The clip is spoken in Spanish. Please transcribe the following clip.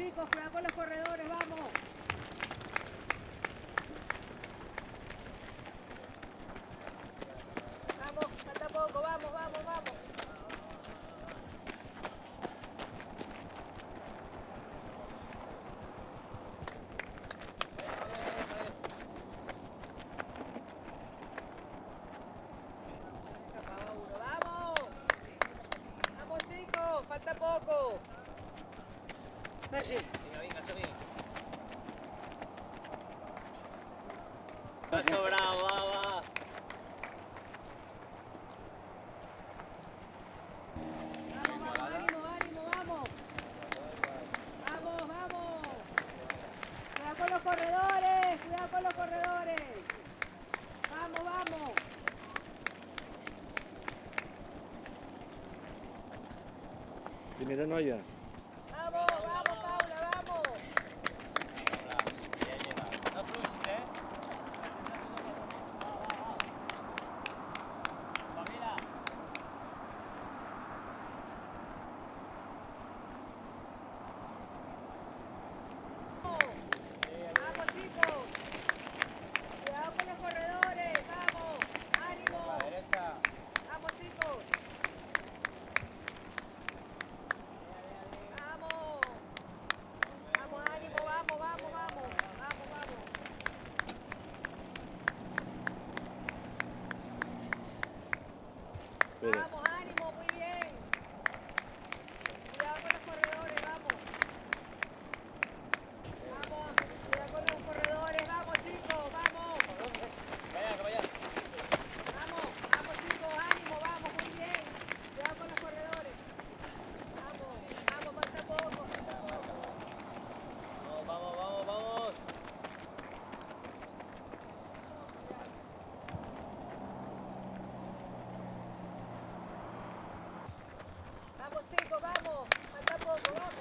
chicos, cuidado con los corredores, vamos. Vamos, falta poco, vamos, vamos, vamos. Vamos. Vamos chicos, falta poco. Merci. Venga, Xavi. Va sobrado, va. Vamos, ánimo, ánimo, vamos. Vamos, vamos. Cuidado con los corredores, cuidado con los corredores. Vamos, vamos. Primera noia. Vamos, vamos, Paula, vamos. Ja llega. No fluixis, Va, mira. Vamos chicos. Cuidado con los corredores, vamos. Ánimo. Derecha. Vamos chicos. Vamos. Vamos, ánimo, vamos, vamos, vamos. Vamos, vamos. Espera. Vamos, ánimo, muy bien. Cuidado con los corredores, vamos. Vamos, cuidado con los corredores, vamos chicos, vamos. Vaya, que vaya. Vamos, vamos chicos, ánimo, vamos, muy bien. Cuidado con los corredores. Vamos, vamos, falta poco, falta poco. Vamos. Vamos chicos, vamos, falta poco, vamos.